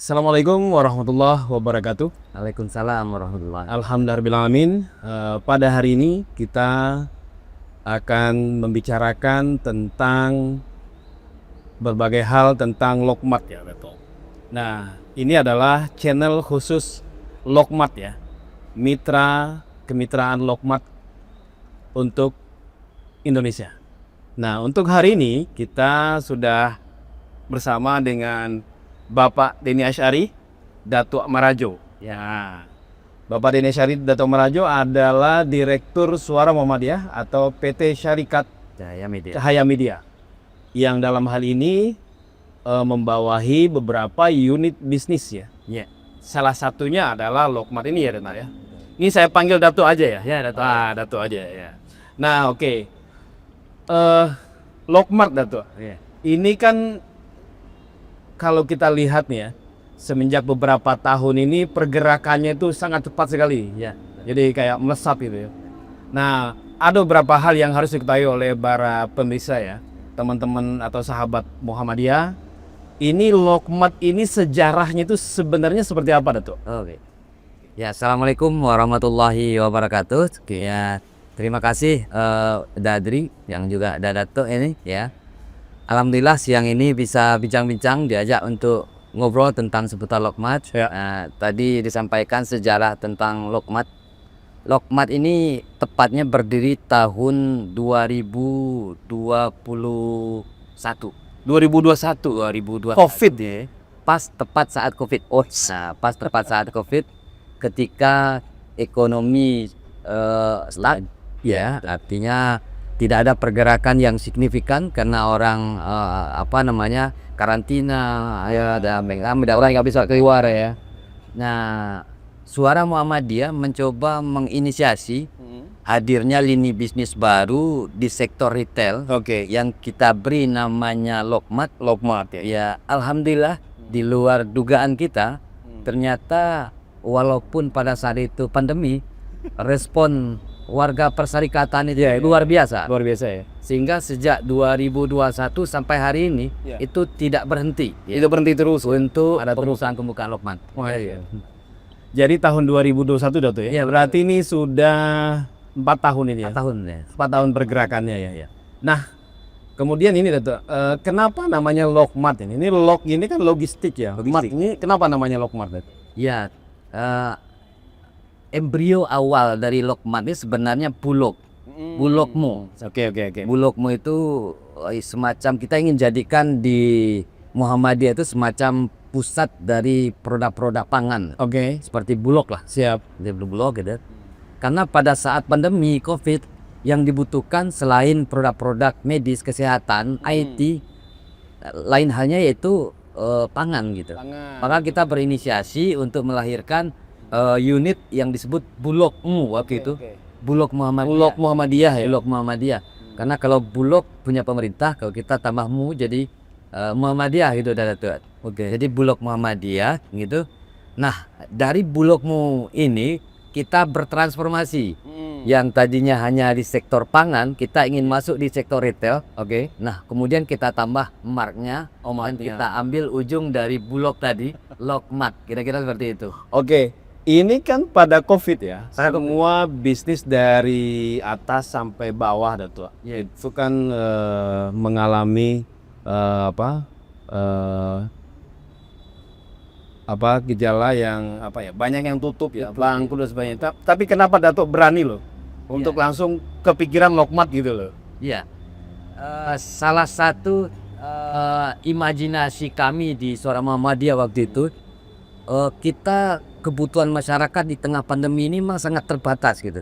Assalamualaikum warahmatullahi wabarakatuh. Waalaikumsalam warahmatullahi. Alhamdulillahirrahmanirrahim. Pada hari ini kita akan membicarakan tentang berbagai hal tentang Lokmat ya, betul. Nah, ini adalah channel khusus Lokmat ya, kemitraan Lokmat untuk Indonesia. Nah, untuk hari ini kita sudah bersama dengan Bapak Denny Asyari, Datuk Marajo. Ya, Bapak Denny Asyari, Datuk Marajo adalah Direktur Suara Muhammadiyah atau PT Syarikat Cahaya Media, yang dalam hal ini membawahi beberapa unit bisnis ya. Ya. Salah satunya adalah Lokmat ini ya, Datuk ya. Ini saya panggil Datuk aja ya. Ya, Datuk. Datuk aja ya. Nah, oke. Lokmat, Datuk. Ya. Ini kan kalau kita lihat nih ya, semenjak beberapa tahun ini pergerakannya itu sangat cepat sekali ya. Jadi kayak melesat gitu ya. Nah, ada beberapa hal yang harus diketahui oleh para pemirsa ya, teman-teman atau sahabat Muhammadiyah. Ini Lokmat ini sejarahnya itu sebenarnya seperti apa, Datuk? Oke. Ya, assalamualaikum warahmatullahi wabarakatuh. Ya, terima kasih Dadri yang juga ada Datuk ini ya. Alhamdulillah siang ini bisa bincang-bincang, diajak untuk ngobrol tentang seputar Lokmat. Ya. Tadi disampaikan sejarah tentang Lokmat. Lokmat ini tepatnya berdiri tahun 2021. 2021. Covid ya. Tepat saat Covid. Pas tepat saat Covid, ketika ekonomi stuck, ya, artinya tidak ada pergerakan yang signifikan karena orang karantina ya, ada orang nggak bisa keluar ya. Nah, Suara Muhammadiyah mencoba menginisiasi hadirnya lini bisnis baru di sektor retail. Oke. Yang kita beri namanya Lokmat. Ya. Ya, alhamdulillah di luar dugaan kita, ternyata walaupun pada saat itu pandemi, respon warga perserikatan itu luar biasa. Luar biasa ya. Sehingga sejak 2021 sampai hari ini itu tidak berhenti. Itu berhenti terus Untuk ada perusahaan pembukaan Lokmat. iya. Jadi tahun 2021 Datuk ya. Iya, Berarti ini sudah 4 tahun ini ya. 4 tahun ya. 4 tahun pergerakannya ya. Nah, kemudian ini Datuk, kenapa namanya Lokmat ini? Ini ini kan logistik ya. Lokmat ini kenapa namanya Lokmat, Datuk? Ya, embrio awal dari Lokmat ini sebenarnya Bulogmo. Oke. Bulogmo itu semacam kita ingin jadikan di Muhammadiyah itu semacam pusat dari produk-produk pangan. Oke. Seperti Bulog lah. Siap. Di Bulog gitu. Karena pada saat pandemi Covid yang dibutuhkan selain produk-produk medis, kesehatan, IT, lain halnya yaitu pangan gitu. Maka kita berinisiasi untuk melahirkan unit yang disebut Bulogmu waktu itu. Bulog Muhammadiyah ya. Bulog Muhammadiyah. Karena kalau Bulog punya pemerintah, kalau kita tambah mu jadi Muhammadiyah gitu Datuk. Jadi Bulog Muhammadiyah gitu. Nah, dari Bulogmu ini kita bertransformasi. Yang tadinya hanya di sektor pangan, kita ingin masuk di sektor retail. Nah, kemudian kita tambah marknya, kita ambil ujung dari Bulog tadi, Lokmat. Kira-kira seperti itu. Oke. Ini kan pada Covid ya. Semua bisnis dari atas sampai bawah Datuk. Itu kan mengalami gejala yang banyak yang tutup ya, bangku dan sebagainya. Tapi kenapa Datuk berani loh untuk langsung kepikiran Lokmat gitu loh? Iya. Salah satu imajinasi kami di Suara Muhammadiyah waktu itu, kita kebutuhan masyarakat di tengah pandemi ini memang sangat terbatas gitu.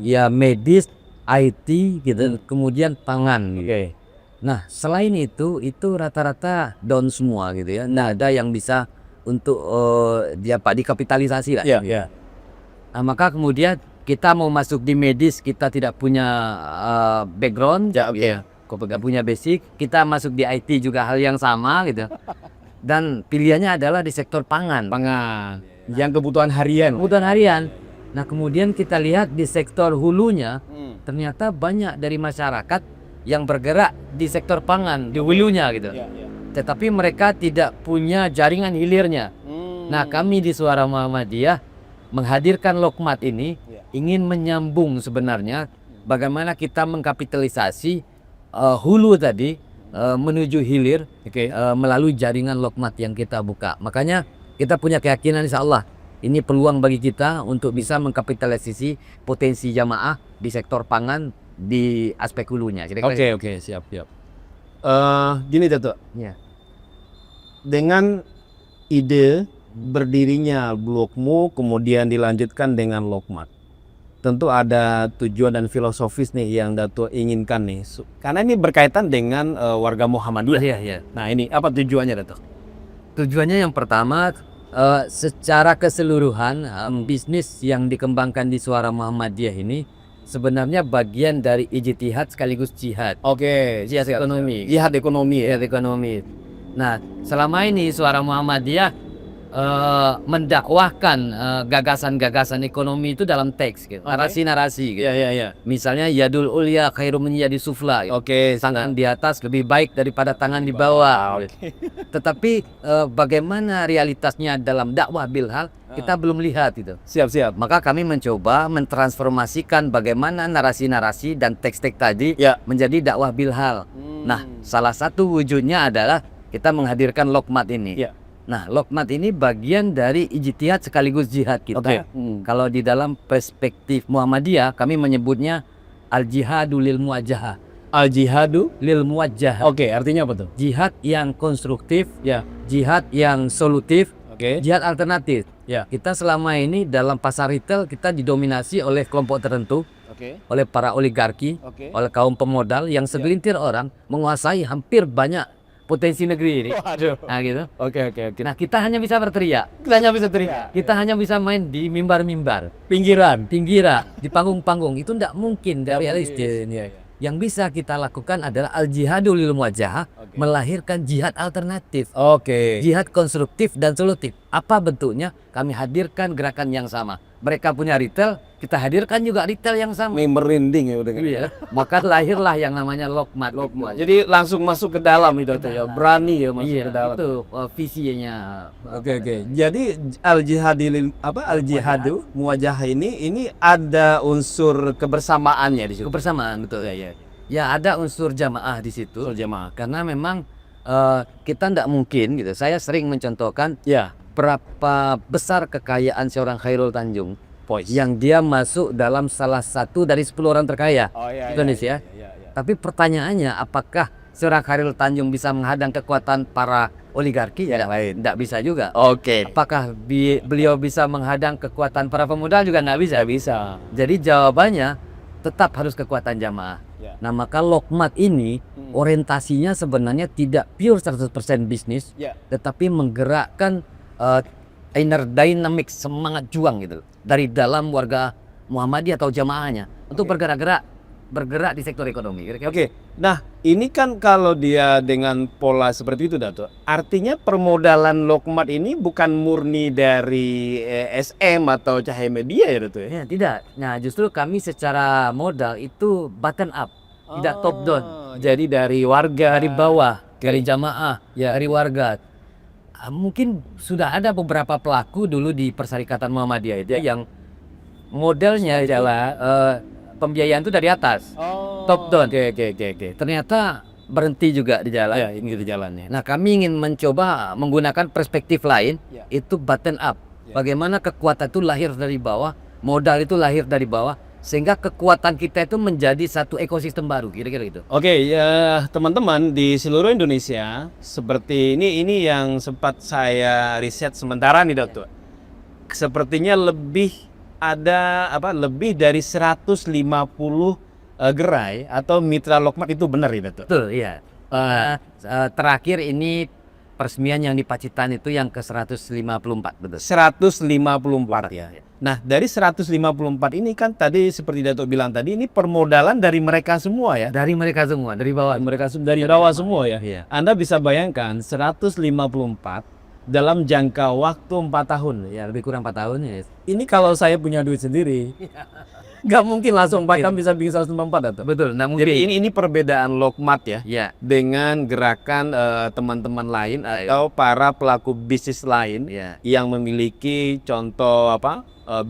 Ya, medis, IT gitu, kemudian pangan gitu. Nah, selain itu rata-rata down semua gitu ya. Nah, ada yang bisa untuk dikapitalisasi lah. Iya. Nah, maka kemudian kita mau masuk di medis, kita tidak punya background, tidak punya basic. Kita masuk di IT juga hal yang sama gitu. Dan pilihannya adalah di sektor pangan. Yang kebutuhan harian. Nah, kemudian kita lihat di sektor hulunya, ternyata banyak dari masyarakat yang bergerak di sektor pangan, di hulunya gitu. Tetapi mereka tidak punya jaringan hilirnya. Nah, kami di Suara Muhammadiyah menghadirkan Lokmat ini ingin menyambung sebenarnya bagaimana kita mengkapitalisasi hulu tadi menuju hilir melalui jaringan Lokmat yang kita buka. Makanya kita punya keyakinan insya Allah ini peluang bagi kita untuk bisa mengkapitalisasi potensi jamaah di sektor pangan di aspek hulunya. Oke, siap. Gini Datuk, Ya. dengan ide berdirinya Blokmu kemudian dilanjutkan dengan Lokmat, tentu ada tujuan dan filosofis nih yang Datuk inginkan nih, karena ini berkaitan dengan warga Muhammadiyah. Iya. Nah ini apa tujuannya Datuk? Tujuannya yang pertama secara keseluruhan bisnis yang dikembangkan di Suara Muhammadiyah ini sebenarnya bagian dari ijtihad sekaligus jihad. Oke, Jihad ekonomi. jihad ekonomi ya. Jihad ekonomi. Nah, selama ini Suara Muhammadiyah mendakwahkan gagasan-gagasan ekonomi itu dalam teks gitu. Narasi-narasi gitu. Iya. Misalnya yadul ulya khairum min yadi sufla. Gitu. Oke, Tangan di atas lebih baik daripada tangan di bawah. Tetapi bagaimana realitasnya dalam dakwah bilhal kita belum lihat itu. siap. Maka kami mencoba mentransformasikan bagaimana narasi-narasi dan teks-teks tadi Ya. menjadi dakwah bilhal. Nah, salah satu wujudnya adalah kita menghadirkan Lokmat ini. Ya. Nah, Lokmat ini bagian dari ijtihad sekaligus jihad kita. Oke. Kalau di dalam perspektif Muhammadiyah, kami menyebutnya al-jihadu lil muwajjahah. Al-jihadu. Lil muwajjahah. Oke, artinya apa tuh? Jihad yang konstruktif, Ya. jihad yang solutif, Oke. jihad alternatif. Ya. Kita selama ini dalam pasar retail kita didominasi oleh kelompok tertentu, Oke. oleh para oligarki, Oke. oleh kaum pemodal yang segelintir orang menguasai hampir banyak potensi negeri ini. Waduh. Nah, gitu. Oke. Nah, kita hanya bisa berteriak. Kita hanya bisa teriak. Kita hanya bisa main di mimbar-mimbar, Pinggiran. pinggiran, di panggung-panggung. Itu tidak mungkin dari realistis. Iya. Yang bisa kita lakukan adalah al-jihadu lil muwajjahah, Oke. melahirkan jihad alternatif. Oke. Jihad konstruktif dan solutif. Apa bentuknya? Kami hadirkan gerakan yang sama. Mereka punya retail, kita hadirkan juga retail yang sama. Merinding ya udah. Iya. Maka lahirlah yang namanya Lokmat. Jadi langsung masuk ke dalam itu tuh ya, berani ya masuk Iya, ke dalam. itu visinya. Oke. Jadi al-jihadu muwajjah ini ada unsur kebersamaannya di situ. Kebersamaan, betul ya. Ya, ada unsur jamaah di situ. Unsur jamaah. Karena memang kita tidak mungkin gitu. Saya sering mencontohkan Ya. berapa besar kekayaan seorang Khairul Tanjung Pois. yang dia masuk dalam salah satu dari 10 orang terkaya Indonesia. Tapi pertanyaannya, apakah seorang Khairul Tanjung bisa menghadang kekuatan para oligarki? Ya, tidak bisa juga. Oke. Apakah beliau bisa menghadang kekuatan para pemodal? Juga nggak bisa. Bisa. Jadi jawabannya tetap harus kekuatan jamaah. Ya. Nah, maka Lokmat ini orientasinya sebenarnya tidak pure 100% bisnis, Ya. tetapi menggerakkan inner dynamic, semangat juang gitu dari dalam warga Muhammadiyah atau jamaahnya untuk bergerak di sektor ekonomi. Kira-kira. Oke. Nah, ini kan kalau dia dengan pola seperti itu Dato, artinya permodalan Lokmat ini bukan murni dari SM atau Cahaya Media ya Dato ya? Ya, tidak. Nah, justru kami secara modal itu bottom up, tidak top down. Jadi dari warga Dari bawah, dari jamaah, ya dari warga. Mungkin sudah ada beberapa pelaku dulu di Perserikatan Muhammadiyah itu yang modelnya adalah pembiayaan itu dari atas, top down. Oke. Ternyata berhenti juga di jalan. Ya, ini di jalannya. Nah, kami ingin mencoba menggunakan perspektif lain, Ya. itu bottom up. Ya. Bagaimana kekuatan itu lahir dari bawah, modal itu lahir dari bawah, sehingga kekuatan kita itu menjadi satu ekosistem baru, kira-kira gitu. Oke, ya teman-teman di seluruh Indonesia seperti ini yang sempat saya riset sementara nih Dato. Sepertinya lebih dari 150 gerai atau mitra Lokmat, itu benar ya Dato? Betul, iya. Terakhir ini peresmian yang di Pacitan itu yang ke 154, betul. 154 ya. Nah, dari 154 ini kan tadi seperti Dato bilang tadi, ini permodalan dari mereka semua ya. Dari mereka semua, dari bawah. Mereka dari bawah semua ya. Iya. Anda bisa bayangkan 154 dalam jangka waktu 4 tahun. Ya lebih kurang 4 tahun ya. Ini kalau saya punya duit sendiri, nggak mungkin langsung 4 tahun bisa bikin 194 Dato. Betul, nah mungkin. Jadi ini perbedaan Lokmat ya, Ya, dengan gerakan teman-teman lain atau para pelaku bisnis lain ya. yang memiliki contoh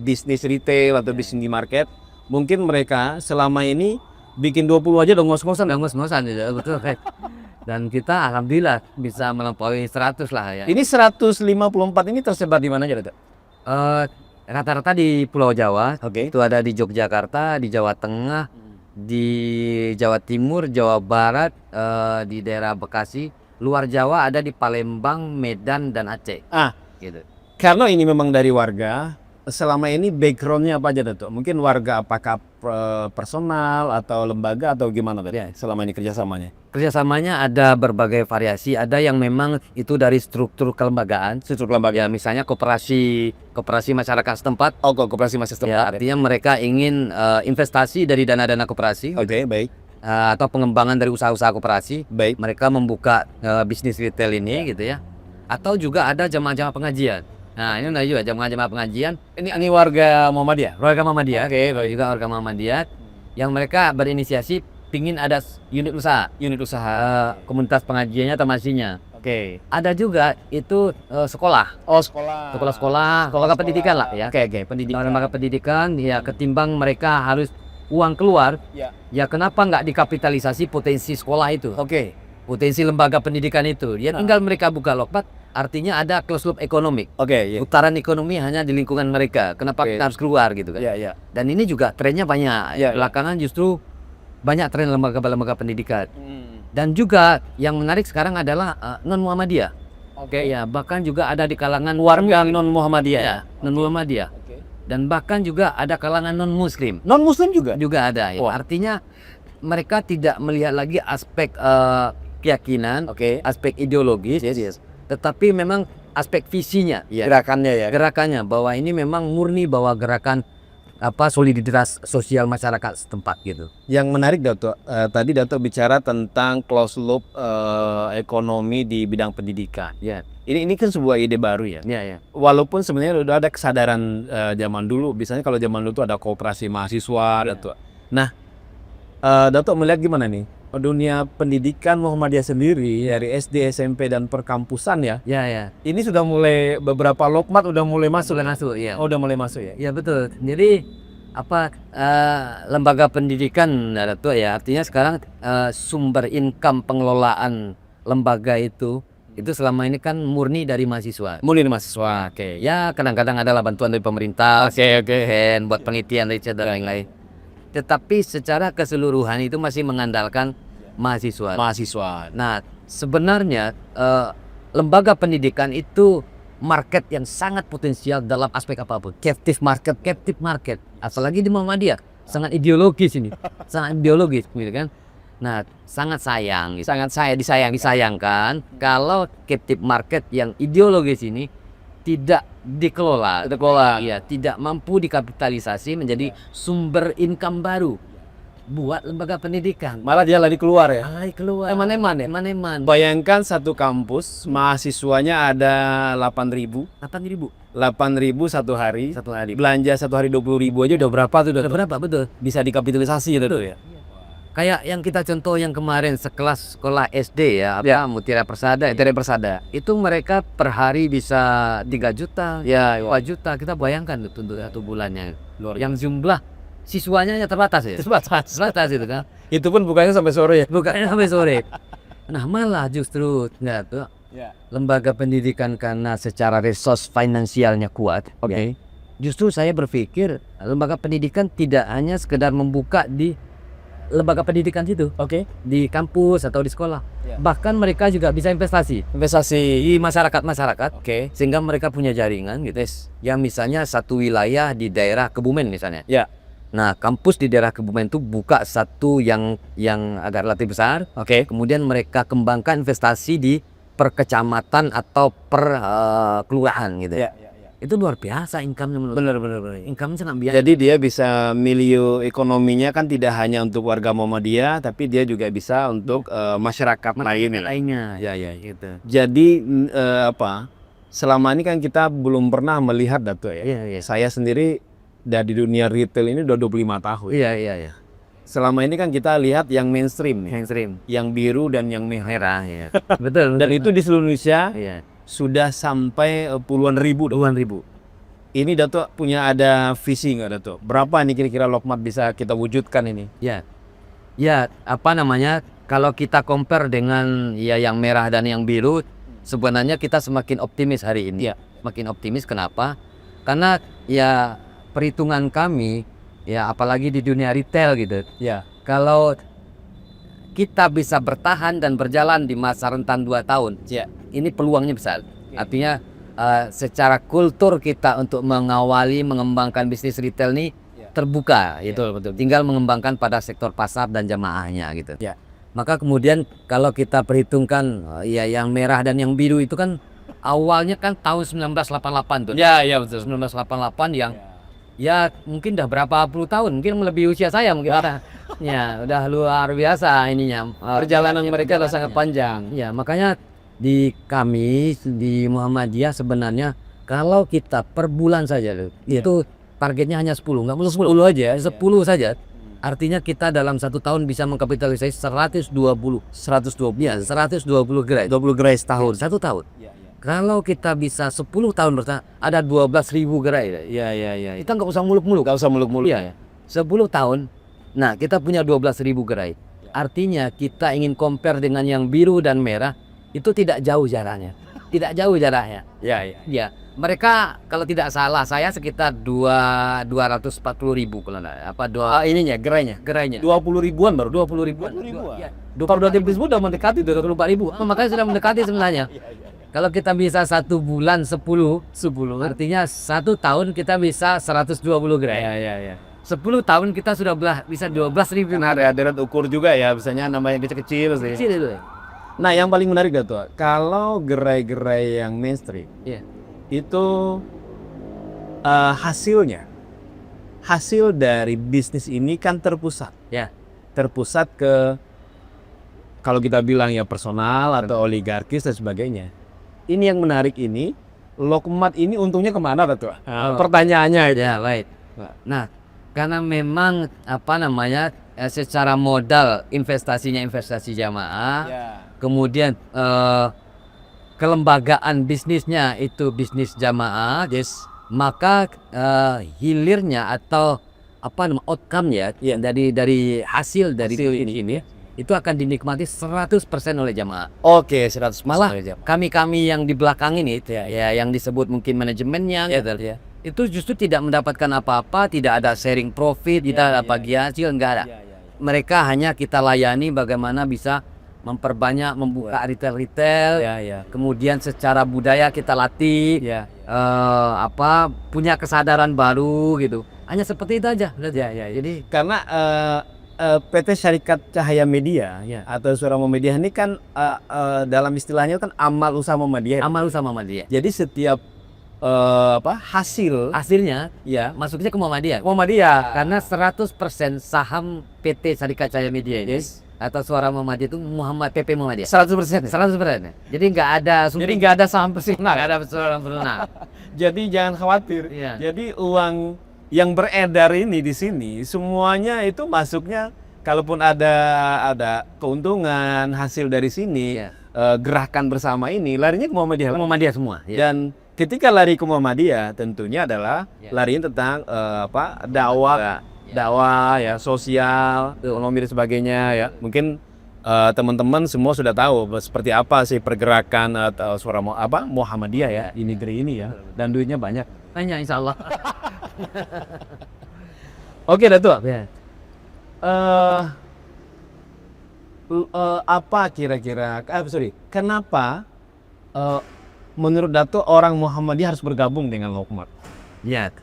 bisnis retail atau bisnis di market. Mungkin mereka selama ini bikin 20 aja udah ngos-ngosan. Udah ngos-ngosan ya, betul Fred. Dan kita alhamdulillah bisa melampaui 100 lah ya. Ini 154 ini tersebar di mana aja, Dato? Rata-rata di Pulau Jawa. Oke. Itu ada di Yogyakarta, di Jawa Tengah, di Jawa Timur, Jawa Barat, di daerah Bekasi. Luar Jawa ada di Palembang, Medan, dan Aceh. Gitu. Karena ini memang dari warga, selama ini backgroundnya apa aja, Dato? Mungkin warga apakah personal atau lembaga atau gimana, Dato? Ya. Selama ini kerjasamanya? Kerjasamanya ada berbagai variasi. Ada yang memang itu dari struktur kelembagaan. Struktur kelembagaan. Ya, misalnya koperasi masyarakat setempat. Oh, koperasi masih Ya, setempat. artinya mereka ingin investasi dari dana-dana koperasi. Oke, baik. Atau pengembangan dari usaha-usaha koperasi. Baik. Mereka membuka bisnis retail ini gitu ya. Atau juga ada jamaah-jamaah pengajian. Nah, ini ada juga jamaah-jamaah pengajian. Ini warga Muhammadiyah. Warga Muhammadiyah. Oke, baik. Juga warga Muhammadiyah yang mereka berinisiasi pingin ada unit usaha. Unit usaha. Komunitas pengajiannya atau masjidnya. Oke. Ada juga itu sekolah. Oh, sekolah. Sekolah pendidikan lah ya. Oke, pendidikan. Lembaga pendidikan ya, ketimbang mereka harus uang keluar. Ya. Ya kenapa nggak dikapitalisasi potensi sekolah itu? Oke. Potensi lembaga pendidikan itu. Ya tinggal mereka buka Lokmat, artinya ada closed loop ekonomi. Oke, iya. Putaran ekonomi hanya di lingkungan mereka. Kenapa Oke. kita harus keluar gitu kan? Iya, iya. Dan ini juga trennya banyak. Ya, ya. Belakangan justru banyak tren lembaga-lembaga pendidikan. Dan juga yang menarik sekarang adalah non Muhammadiyah. Oke. Ya, bahkan juga ada di kalangan Warga non Muhammadiyah. ya, non Muhammadiyah. Oke. Dan bahkan juga ada kalangan non Muslim. Non Muslim juga. Juga ada ya. Wah. Artinya mereka tidak melihat lagi aspek keyakinan, Oke. aspek ideologis, Yes. tetapi memang aspek visinya, ya, Gerakannya ya. gerakannya bahwa ini memang murni bahwa gerakan soliditas sosial masyarakat setempat gitu. Yang menarik, Dato, tadi Dato bicara tentang closed loop ekonomi di bidang pendidikan. Ya, Ini kan sebuah ide baru ya. ya. Walaupun sebenarnya udah ada kesadaran zaman dulu. Biasanya kalau zaman dulu tuh ada koperasi mahasiswa, Dato. Nah, Dato melihat gimana nih dunia pendidikan Muhammadiyah sendiri dari SD, SMP dan perkampusan ya. Ya. Ini sudah mulai beberapa Lokmat udah mulai masuk. Sudah masuk, ya. Oh, udah mulai masuk ya. Ya betul. Jadi lembaga pendidikan Dato ya, artinya sekarang sumber income pengelolaan lembaga itu selama ini kan murni dari mahasiswa. Mulai mahasiswa. Oke. Ya kadang-kadang adalah bantuan dari pemerintah, Oke. buat penelitian dan lain-lain. Tetapi secara keseluruhan itu masih mengandalkan mahasiswa. Nah, sebenarnya lembaga pendidikan itu market yang sangat potensial dalam aspek apapun. Captive market. Apalagi di Muhammadiyah, sangat ideologis ini, sangat ideologis, gitu kan. Nah, sangat sayang, gitu. Disayangkan kalau captive market yang ideologis ini tidak dikelola, ya, tidak mampu dikapitalisasi menjadi sumber income baru buat lembaga pendidikan. Malah dia lari keluar ya. Keluar. Eman-eman. Bayangkan satu kampus mahasiswanya ada 8.000. 8.000 satu hari. Belanja satu hari 20.000 aja udah berapa tuh? Udah berapa, betul. Bisa dikapitalisasi gitu ya. Kayak yang kita contoh yang kemarin sekelas sekolah SD ya, Mutiara Persada. Itu mereka per hari bisa 3 juta, 4 juta. Kita bayangkan tuh untuk 1 bulannya. Yang jumlah siswanya hanya terbatas ya. Terbatas itu kan. Itu pun bukanya sampai sore ya. Nah, malah justru lembaga pendidikan karena secara resource finansialnya kuat. Oke. Justru saya berpikir lembaga pendidikan tidak hanya sekedar membuka di lembaga pendidikan situ, di kampus atau di sekolah. Bahkan mereka juga bisa investasi di masyarakat, sehingga mereka punya jaringan gitu. Yang misalnya satu wilayah di daerah Kebumen misalnya. Ya. Nah, kampus di daerah Kebumen itu buka satu yang agak relatif besar. Kemudian mereka kembangkan investasi di per kecamatan atau per kelurahan gitu. Itu luar biasa income-nya menurut. Bener. Income-nya sangat biasa. Jadi dia bisa milieu ekonominya kan tidak hanya untuk warga Muhammadiyah, tapi dia juga bisa untuk masyarakat lainnya. Ya, gitu. Jadi selama ini kan kita belum pernah melihat Dato ya. Iya, iya. Saya sendiri dari dunia retail ini udah 25 tahun. Iya, iya, iya. Selama ini kan kita lihat yang mainstream nih, Mainstream. yang biru dan yang merah. Merah, ya. Betul, Dan itu di seluruh Indonesia iya. sudah sampai puluhan ribu. Puluhan ribu. Ini Dato punya ada visi nggak Dato? Berapa nih kira-kira Lokmat bisa kita wujudkan ini? Ya. Ya, apa namanya? Kalau kita compare dengan ya yang merah dan yang biru, sebenarnya kita semakin optimis hari ini. Iya. Makin optimis kenapa? Karena ya perhitungan kami ya apalagi di dunia retail gitu. Ya. Kalau kita bisa bertahan dan berjalan di masa rentan 2 tahun, Ya. ini peluangnya besar. Artinya secara kultur kita untuk mengawali mengembangkan bisnis retail ini terbuka, itu betul. Tinggal mengembangkan pada sektor pasar dan jamaahnya gitu. Ya. Maka kemudian kalau kita perhitungkan ya yang merah dan yang biru itu kan awalnya kan tahun 1988 tuh. Ya, ya betul. 1988 yang ya mungkin udah berapa puluh tahun, mungkin melebihi usia saya mungkin. Ya, udah luar biasa ininya. Perjalanan mereka adalah sangat panjang. Ya, makanya di kami di Muhammadiyah sebenarnya kalau kita per bulan saja loh, itu targetnya hanya 10, nggak perlu 10 aja, 10 saja. Artinya kita dalam 1 tahun bisa mengkapitalisasi 120 ya, 120 gerai, 20 gerai setahun. 1 tahun. Kalau kita bisa 10 tahun bertahan, ada 12.000 gerai. Ya, ya, ya. Kita nggak usah muluk-muluk. Nggak usah muluk-muluk. Iya, ya. 10 tahun. Nah, kita punya 12.000 gerai. Artinya kita ingin compare dengan yang biru dan merah, itu tidak jauh jaraknya. Tidak jauh jaraknya. Ya, ya. Ya, mereka kalau tidak salah saya sekitar 240.000 kalau enggak. Apa ininya gerainya. 20 ribuan baru. 20 ribuan. 20 ribuan. Ya. Kalau 20 ribu udah mendekati 24.000. Makanya sudah mendekati sebenarnya. Kalau kita bisa 1 bulan 10, artinya 1 tahun kita bisa 120 gerai. Ya, ya, ya. 10 tahun kita sudah bisa 12.000. Nah, ada deret ukur juga ya, biasanya namanya kecil-kecil sih. Kecil itu. Nah, yang paling menarik Dato, kalau gerai-gerai yang mainstream Iya. itu hasil dari bisnis ini kan terpusat. Ya. Terpusat ke kalau kita bilang ya personal atau oligarkis dan sebagainya. Ini yang menarik ini, Lokmat ini untungnya kemana Dato? Pertanyaannya itu. Ya, baik. Nah, karena memang apa namanya secara modal investasinya investasi jamaah, kemudian kelembagaan bisnisnya itu bisnis jamaah, maka hilirnya atau apa namanya outcome-nya dari hasil dari ini itu akan dinikmati 100% oleh jamaah. Oke, 100% Malah oleh jamaah. kami yang di belakang ini ya yang disebut mungkin manajemennya itu justru tidak mendapatkan apa-apa, tidak ada sharing profit, tidak ada bagi hasil, enggak ada. Mereka hanya kita layani bagaimana bisa memperbanyak membuka retail, kemudian secara budaya kita latih, punya kesadaran baru gitu. Hanya seperti itu aja. Jadi Karena PT Syarikat Cahaya Media atau Suara Muhammadiyah ini kan dalam istilahnya kan amal usaha Muhammadiyah. amal usaha Muhammadiyah. Jadi setiap Hasilnya ya masuknya ke Muhammadiyah. Muhammadiyah. Karena 100% saham PT Syarikat Cahaya Media ini atau Suara Muhammadiyah itu PP Muhammadiyah. 100%. 100%. Jadi nggak ada saham personal. Nggak ada saham personal. Jadi jangan khawatir. Iya. Jadi uang yang beredar ini di sini semuanya itu masuknya, kalaupun ada keuntungan hasil dari sini, gerakan bersama ini larinya ke Muhammadiyah. Muhammadiyah semua. Dan ketika lari ke Muhammadiyah tentunya adalah larinya tentang dakwah ya, sosial, ekonomi dan sebagainya ya. Mungkin teman-teman semua sudah tahu seperti apa sih pergerakan atau suara Muhammadiyah ya di negeri ini ya, dan duitnya banyak. Tanya insya Allah. Oke Dato. Ya. Apa kira-kira kenapa menurut Dato orang Muhammadiyah harus bergabung dengan Lokmat? Ya.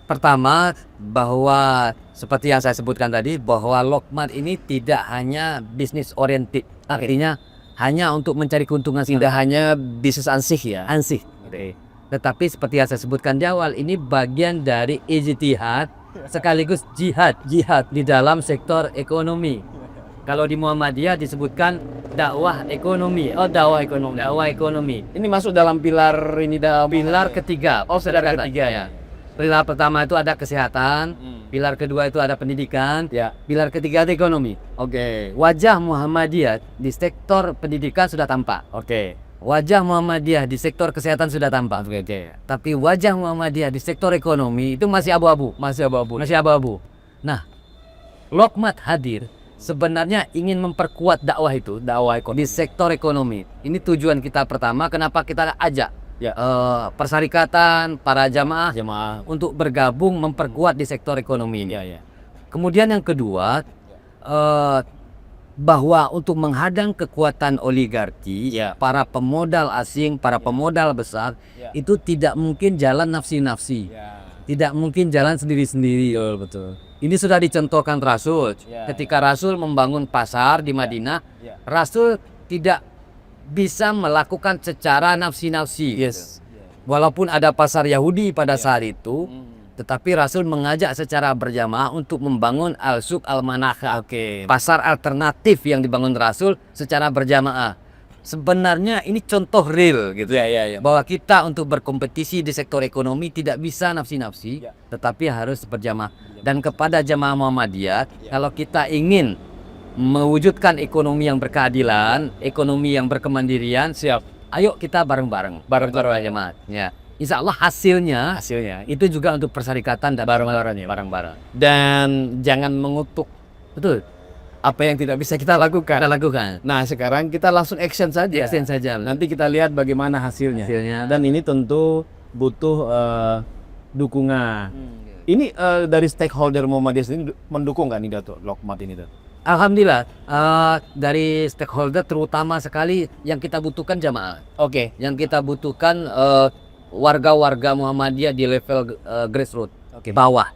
Pertama, bahwa seperti yang saya sebutkan tadi, bahwa Lokmat ini tidak hanya bisnis oriented, artinya hanya untuk mencari keuntungan, Tidak hanya bisnis ansih ya. ansih. Tetapi seperti yang saya sebutkan di awal, ini bagian dari ijtihad sekaligus jihad di dalam sektor ekonomi. Kalau di Muhammadiyah disebutkan dakwah ekonomi. Oh, dakwah ekonomi. Dakwah ekonomi. Ini masuk dalam pilar ini dalam Pilar ketiga. Oh, pilar ketiga ya. Pilar pertama itu ada kesehatan. Pilar kedua itu ada pendidikan. Ya. Pilar ketiga itu ekonomi. Oke. Wajah Muhammadiyah di sektor pendidikan sudah tampak. Oke. Wajah Muhammadiyah di sektor kesehatan sudah tampak. Oke. Tapi wajah Muhammadiyah di sektor ekonomi itu masih abu-abu. Masih abu-abu. Masih abu-abu. Nah, Lokmat hadir sebenarnya ingin memperkuat dakwah itu, dakwah di sektor ekonomi. Ini tujuan kita pertama, kenapa kita ajak Ya. persyarikatan, para jamaah Jemaah. untuk bergabung memperkuat di sektor ekonomi ini. Ya, ya. Kemudian yang kedua, bahwa untuk menghadang kekuatan oligarki, Ya. para pemodal asing, para pemodal besar, Ya. itu tidak mungkin jalan nafsi-nafsi. Ya. Tidak mungkin jalan sendiri-sendiri. Betul. Ini sudah dicontohkan Rasul. Ya, Ketika Rasul membangun pasar di Madinah, Ya. Rasul tidak bisa melakukan secara nafsi-nafsi. Yes. Walaupun ada pasar Yahudi pada saat itu, Hmm. tetapi Rasul mengajak secara berjamaah untuk membangun al-suq al-manakha. Oke. Pasar alternatif yang dibangun Rasul secara berjamaah. Sebenarnya ini contoh real gitu. Ya. Bahwa kita untuk berkompetisi di sektor ekonomi tidak bisa nafsi-nafsi, Ya. tetapi harus berjamaah. Dan kepada jamaah Muhammadiyah, kalau kita ingin mewujudkan ekonomi yang berkeadilan, ekonomi yang berkemandirian, Siap. ayo kita bareng-bareng, Bareng-bareng. jamaah. Ya. Insya Allah hasilnya Hasilnya. itu juga untuk persyarikatan dan bareng-bareng. Dan jangan mengutuk Betul. apa yang tidak bisa kita lakukan. Kita lakukan. Nah, sekarang kita langsung action saja. Action saja. Nanti kita lihat bagaimana hasilnya. Hasilnya. Dan ini tentu butuh dukungan. Ini dari stakeholder Muhammadiyah sendiri mendukung nggak nih Dato' Lokmat ini, Dato'? Alhamdulillah dari stakeholder terutama sekali yang kita butuhkan jamaah. Oke. Yang kita butuhkan warga-warga Muhammadiyah di level grassroots, Oke. bawah,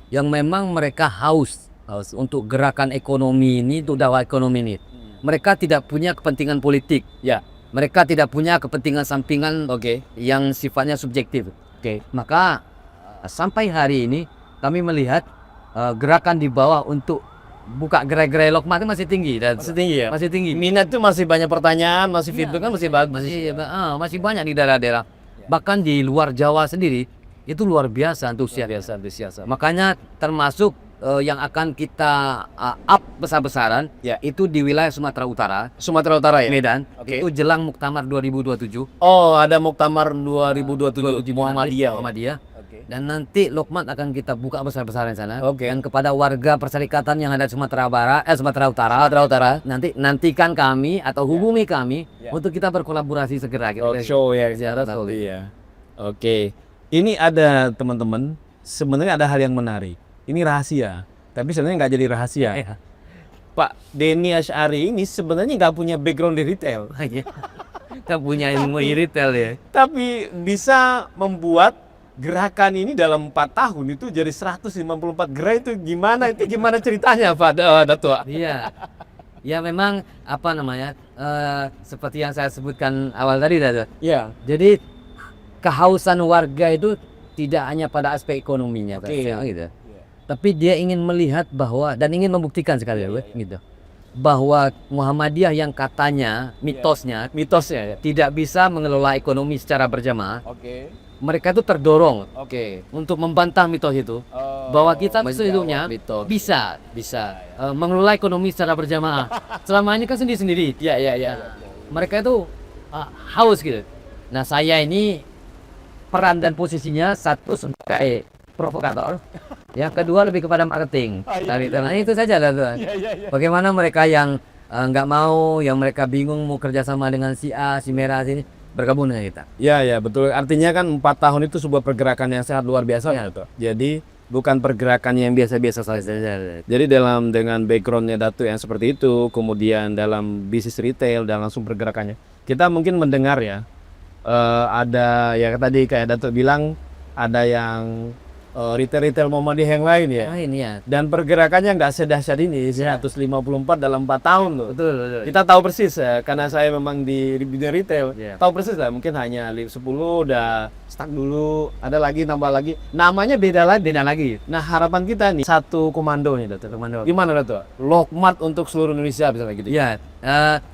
yang memang mereka haus untuk gerakan ekonomi ini, untuk dakwah ekonomi ini. Mereka tidak punya kepentingan politik, Ya. mereka tidak punya kepentingan sampingan Oke. yang sifatnya subjektif. Oke. Maka sampai hari ini kami melihat gerakan di bawah untuk buka gerai-gerai Lokmat itu masih tinggi dan Masih tinggi ya? masih tinggi. Minat tuh masih banyak pertanyaan, masih feedback kan masih bagus. Masih banyak di daerah-daerah. Bahkan di luar Jawa sendiri itu luar biasa antusias. Biasa. Makanya termasuk yang akan kita up besar-besaran Ya. itu di wilayah Sumatera Utara, Sumatera Utara ya? Medan. Oke. Itu jelang Muktamar 2027 Oh, ada Muktamar 2027 Muhammadiyah. Muhammadiyah. Oke. Dan nanti Lokmat akan kita buka besar-besaran di sana. Oke. Dan kepada warga persyarikatan yang ada di Sumatera Utara, nantikan kami atau hubungi kami Ya. untuk kita berkolaborasi segera. Roadshow ya. Iya. Oke. Ini ada teman-teman, sebenarnya ada hal yang menarik. Ini rahasia, tapi sebenarnya nggak jadi rahasia. Iya. Pak Denny Asy'ari ini sebenarnya nggak punya background di retail, Kita punya ilmu retail ya. tapi bisa membuat gerakan ini dalam 4 tahun itu jadi 154 gerai. Itu gimana ceritanya Pak Dato'? Iya. Ya memang apa namanya? Seperti yang saya sebutkan awal tadi Dato'. Iya. Jadi kehausan warga itu tidak hanya pada aspek ekonominya, Oke. gitu. Tapi dia ingin melihat bahwa dan ingin membuktikan sekali gitu. Bahwa Muhammadiyah yang katanya mitosnya Mitosnya ya. tidak bisa mengelola ekonomi secara berjamaah, Oke. mereka itu terdorong Oke. untuk membantah mitos itu. Bahwa kita sesungguhnya bisa mengelola ekonomi secara berjamaah. Selama ini kan sendiri-sendiri. Iya. Mereka itu haus gitu. Nah, saya ini peran dan posisinya satu sebagai provokator, yang kedua lebih kepada marketing. Nah, itu saja lah tuan. Bagaimana mereka yang nggak mau, yang mereka bingung mau kerjasama dengan si A, si merah sini, bergabung dengan kita. Ya betul. Artinya kan 4 tahun itu sebuah pergerakan yang sangat luar biasa. Ya. Dato'. Jadi bukan pergerakan yang biasa-biasa saja. Jadi dengan backgroundnya Dato' yang seperti itu, kemudian dalam bisnis retail dan langsung pergerakannya, kita mungkin mendengar ya, ada ya tadi kayak Dato' bilang, ada yang retail-retail Muhammadiyah yang lain ya. Nah, ini ya. Dan pergerakannya nggak sedahsyat ini, 154 dalam 4 tahun loh. Betul. Kita tahu persis ya, karena saya memang di bidang retail, Iya. tahu persis lah. Mungkin hanya 10 udah stuck dulu, ada lagi nambah lagi, namanya beda lagi. Nah harapan kita nih satu komando nih Dato'. Komando. Gimana Dato'? Lokmat untuk seluruh Indonesia misalnya gitu. Ya,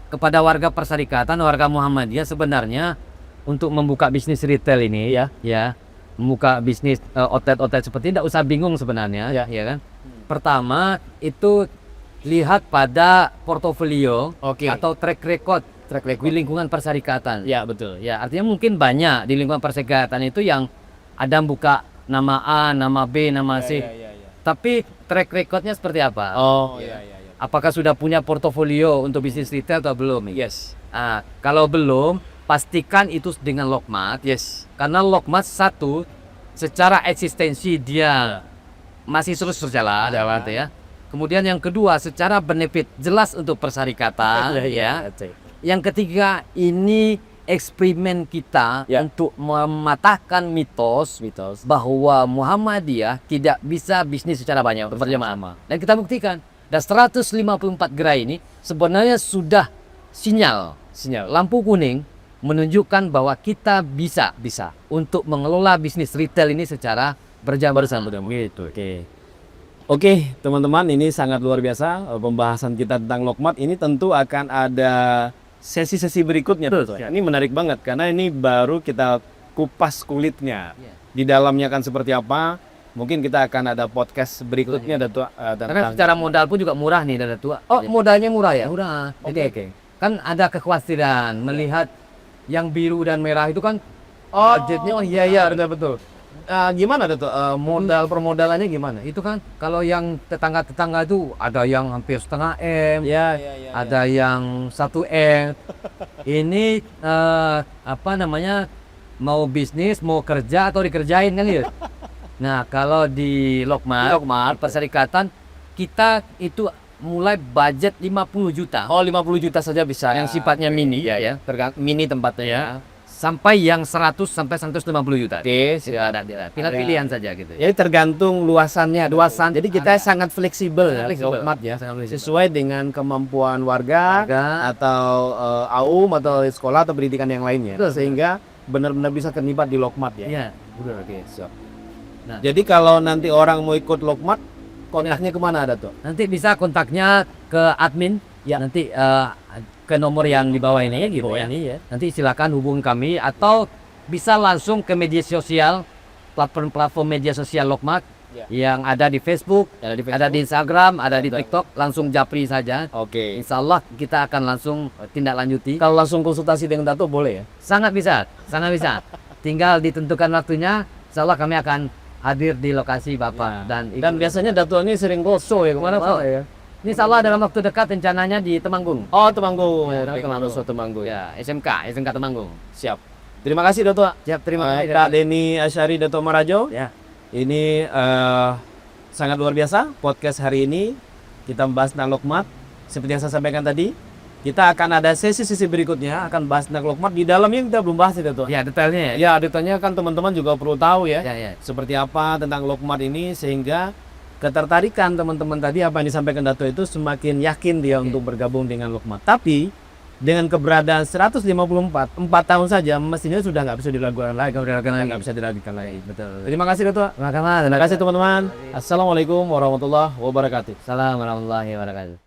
kepada warga Perserikatan, warga Muhammadiyah sebenarnya untuk membuka bisnis retail ini ya, membuka bisnis outlet-outlet seperti ini tidak usah bingung sebenarnya, ya kan. Pertama itu lihat pada portofolio Oke. atau track record di lingkungan perserikatan. Ya betul. Ya, artinya mungkin banyak di lingkungan perserikatan itu yang ada buka nama A, nama B, nama C. Tapi track recordnya seperti apa? Oh iya. Apakah sudah punya portofolio untuk bisnis retail atau belum? Yes. Kalau belum, pastikan itu dengan Lokmat. Yes. Karena Lokmat satu, secara eksistensi dia masih terus berjalan, ya. Kemudian yang kedua, secara benefit jelas untuk perserikatan, ya. Yang ketiga, ini eksperimen kita untuk mematahkan mitos bahwa Muhammadiyah tidak bisa bisnis secara banyak berjamaah. Dan kita buktikan, dan 154 gerai ini sebenarnya sudah sinyal lampu kuning menunjukkan bahwa kita bisa untuk mengelola bisnis retail ini secara bersama gitu. Oke, teman-teman, ini sangat luar biasa pembahasan kita tentang Lokmat. Ini tentu akan ada sesi-sesi berikutnya. Ini menarik banget karena ini baru kita kupas kulitnya. Di dalamnya akan seperti apa? Mungkin kita akan ada podcast berikutnya Datuk Karena secara modal pun juga murah nih Datuk. Modalnya murah ya? Murah. Jadi kan ada kekhawatiran melihat yang biru dan merah itu kan budgetnya iya betul. Gimana Datuk? Modal permodalannya gimana? Itu kan kalau yang tetangga-tetangga itu ada yang hampir setengah M, ada yang 1 M. Ini mau bisnis, mau kerja atau dikerjain kan gitu. Nah, kalau di Lokmat Perserikatan kita itu mulai budget 50 juta. 50 juta saja bisa. Yang sifatnya mini ya. Mini tempatnya ya. Sampai yang 100 sampai 150 juta. Oke, pilihan saja gitu. Jadi tergantung luasannya. Jadi kita sangat fleksibel ya, Lokmat ya. Sesuai dengan kemampuan warga atau AUM atau sekolah atau pendidikan yang lainnya. Sehingga benar-benar bisa terlibat di Lokmat ya. Iya. Nah, jadi kalau nanti orang mau ikut Lokmat, kontaknya kemana ada tuh? Nanti bisa kontaknya ke admin, nanti ke nomor yang di bawah ini Nanti silakan hubungi kami atau bisa langsung ke media sosial, platform media sosial Lokmat yang ada di Facebook, ada di Instagram, ada di TikTok, langsung japri saja. Oke. Insya Allah kita akan langsung tindak lanjuti. Kalau langsung konsultasi dengan Dato boleh ya? Sangat bisa. Tinggal ditentukan waktunya, Insya Allah kami akan hadir di lokasi Bapak dan biasanya Dato ini sering goso ya kemana Pak ya? Ini salah dalam waktu dekat rencananya di Temanggung. Oh Temanggung, Temanggung. Ya, SMK Temanggung. Siap. Terima kasih Dato. Siap, terima kasih. Kak Denny Asyari Dato Marajo. Ya. Ini sangat luar biasa podcast hari ini kita membahas tentang Lokmat. Seperti yang saya sampaikan tadi, kita akan ada sesi-sesi berikutnya akan bahas tentang Lokmat. Di dalamnya kita belum bahas itu. Ya, detailnya. Ya, detailnya kan teman-teman juga perlu tahu ya. Ya. Seperti apa tentang Lokmat ini sehingga ketertarikan teman-teman tadi apa yang disampaikan Dato itu semakin yakin dia untuk bergabung dengan Lokmat. Tapi dengan keberadaan 154 4 tahun saja mestinya sudah nggak bisa diragukan lagi. Nggak bisa diragukan lagi. Betul. Terima kasih Dato. Terima kasih teman-teman. Assalamualaikum warahmatullahi wabarakatuh. Assalamualaikum warahmatullahi wabarakatuh.